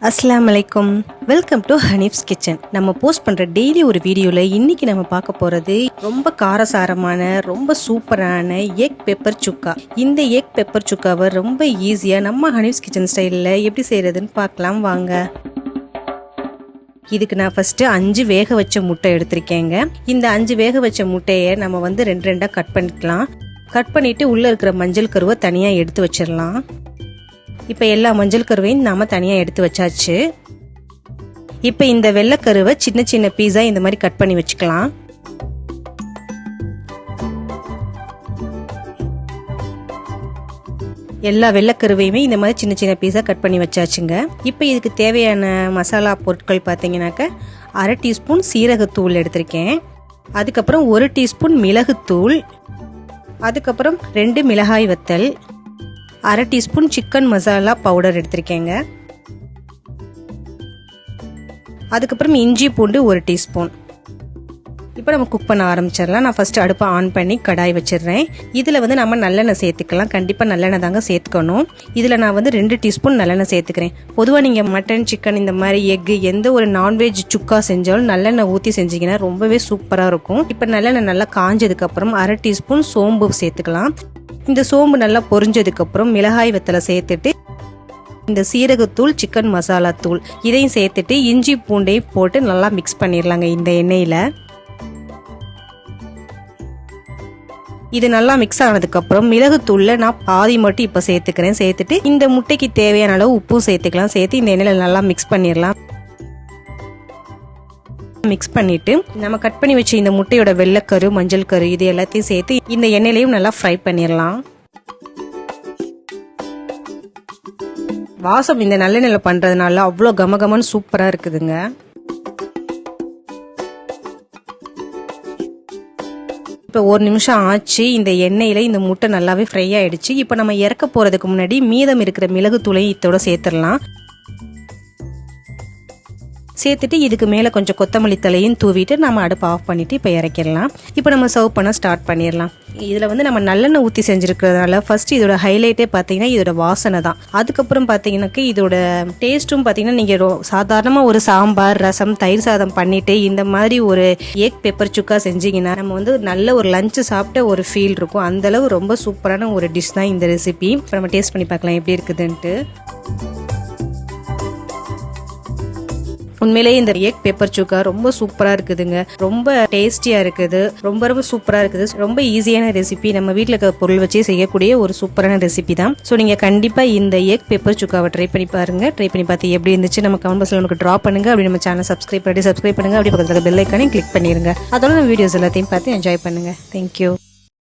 அஸ்ஸலாமு அலைக்கும். Welcome to Hanif's kitchen. நம்ம போஸ்ட் பண்ணுற டெய்லி ஒரு வீடியோவில் இன்றைக்கி நம்ம பார்க்க போகிறது ரொம்ப காரசாரமான ரொம்ப சூப்பரான எக் பெப்பர் சுக்கா. இந்த எக் பெப்பர் சுக்காவை ரொம்ப ஈஸியாக நம்ம ஹனீஃப்ஸ் கிச்சன் ஸ்டைலில் எப்படி செய்கிறதுன்னு பார்க்கலாம் வாங்க. இதுக்கு நான் ஃபஸ்ட்டு 5 வேக வச்ச முட்டை எடுத்திருக்கேங்க. இந்த 5 வேக வச்ச முட்டையை நம்ம வந்து 2 கட் பண்ணிக்கலாம். கட் பண்ணிவிட்டு உள்ளே இருக்கிற மஞ்சள் கருவை தனியாக எடுத்து வச்சிடலாம். இப்போ எல்லா மஞ்சள் கருவையும் நாம தனியாக எடுத்து வச்சாச்சு. இப்போ இந்த வெள்ளைக்கருவை சின்ன சின்ன பீஸா இந்த மாதிரி கட் பண்ணி வச்சுக்கலாம். எல்லா வெள்ளைக்கருவையுமே இந்த மாதிரி சின்ன சின்ன பீஸா கட் பண்ணி வச்சாச்சுங்க. இப்போ இதுக்கு தேவையான மசாலா பொருட்கள் பார்த்தீங்கன்னாக்க 1/2 டீஸ்பூன் சீரகத்தூள் எடுத்திருக்கேன். அதுக்கப்புறம் 1 டீஸ்பூன் மிளகுத்தூள், அதுக்கப்புறம் 2 மிளகாய் வத்தல், 1/2 டீஸ்பூன் சிக்கன் மசாலா பவுடர் எடுத்திருக்கேங்க. அதுக்கப்புறம் இஞ்சி பூண்டு 1 டீஸ்பூன். இப்போ நம்ம குக் பண்ண ஆரம்பிச்சிடலாம். நான் ஃபர்ஸ்ட் அடுப்பை ஆன் பண்ணி கடாய் வச்சிடுறேன். இதில் வந்து நம்ம நல்லெண்ணெய் சேர்த்துக்கலாம். கண்டிப்பாக நல்லெண்ணெய் தாங்க சேர்த்துக்கணும். இதில் நான் வந்து 2 டீஸ்பூன் நல்லெண்ணெய் சேர்த்துக்கிறேன். பொதுவாக நீங்கள் மட்டன், சிக்கன், இந்த மாதிரி எக்கு எந்த ஒரு நான்வெஜ் சுக்கா செஞ்சாலும் நல்லெண்ணெய் ஊற்றி செஞ்சீங்கன்னா ரொம்பவே சூப்பராக இருக்கும். இப்போ நல்லெண்ணெய் நல்லா காஞ்சதுக்கப்புறம் 1/2 டீஸ்பூன் சோம்பு சேர்த்துக்கலாம். இந்த சோம்பு நல்லா பொரிஞ்சதுக்கப்புறம் மிளகாய் வத்தலை சேர்த்துட்டு இந்த சீரகத்தூள், சிக்கன் மசாலா தூள் இதையும் சேர்த்துட்டு இஞ்சி பூண்டையும் போட்டு நல்லா மிக்ஸ் பண்ணிடலாங்க இந்த எண்ணெயில். இது நல்லா மிக்ஸ் ஆனதுக்கப்புறம் மிளகுத்தூளில் நான் பாதி மட்டும் இப்போ சேர்த்துக்கிறேன். சேர்த்துட்டு இந்த முட்டைக்கு தேவையான அளவு உப்பும் சேர்த்துக்கலாம். சேர்த்து இந்த எண்ணெயில் நல்லா மிக்ஸ் பண்ணிடலாம். மிக்ஸ் பண்ணிட்டு நம்ம கட் பண்ணி வச்ச இந்த முட்டையோட வெள்ளைக்கரு, மஞ்சள் கரு இது எல்லாத்தையும் சேர்த்து இந்த எண்ணெயிலையும் நல்லா ஃப்ரை பண்ணிடலாம். வாசம் இந்த நல்லெண்ணெயில பண்றதுனால அவ்வளோ கமகமன்னு சூப்பரா இருக்குதுங்க. இப்போ 1 நிமிஷம் ஆச்சு. இந்த எண்ணெயில இந்த முட்டை நல்லாவே ஃப்ரை ஆயிடுச்சு. இப்போ நம்ம இறக்க போறதுக்கு முன்னாடி மீதம் இருக்கிற மிளகுத்தூளையும் இதோட சேர்த்துடலாம். சேர்த்துட்டு இதுக்கு மேலே கொஞ்சம் கொத்தமல்லி தலையும் தூவிட்டு நம்ம அடுப்பு ஆஃப் பண்ணிவிட்டு இப்போ இறக்கிடலாம். இப்போ நம்ம சர்வ் பண்ண ஸ்டார்ட் பண்ணிடலாம். இதில் வந்து நம்ம நல்லெண்ணெய் ஊற்றி செஞ்சுருக்கிறதுனால ஃபர்ஸ்ட் இதோட ஹைலைட்டே பார்த்தீங்கன்னா இதோட வாசனை தான். அதுக்கப்புறம் பார்த்தீங்கன்னாக்க இதோட டேஸ்ட்டும் பார்த்தீங்கன்னா நீங்கள் சாதாரணமாக ஒரு சாம்பார், ரசம், தயிர் சாதம் பண்ணிவிட்டு இந்த மாதிரி ஒரு எக் பெப்பர் சுக்கா செஞ்சிங்கன்னா நம்ம வந்து நல்ல ஒரு லஞ்சு சாப்பிட்ட ஒரு ஃபீல் இருக்கும். அந்தளவு ரொம்ப சூப்பரான ஒரு டிஷ் தான் இந்த ரெசிபி. இப்போ நம்ம டேஸ்ட் பண்ணி பார்க்கலாம் எப்படி இருக்குதுன்ட்டு. உண்மையிலேயே இந்த எக் பெப்பர் சுக்கா ரொம்ப சூப்பரா இருக்குதுங்க. ரொம்ப டேஸ்டியா இருக்குது. ரொம்ப சூப்பரா இருக்குது. ரொம்ப ஈஸியான ரெசிபி. நம்ம வீட்டில் இருக்க பொருள் வச்சே செய்யக்கூடிய ஒரு சூப்பரான ரெசிபி தான். ஸோ நீங்க கண்டிப்பா இந்த எக் பெப்பர் சுக்காவை ட்ரை பண்ணி பாருங்க. ட்ரை பண்ணி பார்த்து எப்படி இருந்துச்சு நம்ம கமெண்ட் பாக்ஸ்ல நமக்கு ட்ராப் பண்ணுங்க. அப்படி நம்ம சேனல் சப்ஸ்கிரைப் பண்ணுங்க. அப்படி பக்கத்துல பெல் ஐக்கானையும் கிளிக் பண்ணிருங்க. அதோட நம்ம வீடியோஸ் எல்லாத்தையும் பார்த்து என்ஜாய் பண்ணுங்க. தேங்க்யூ.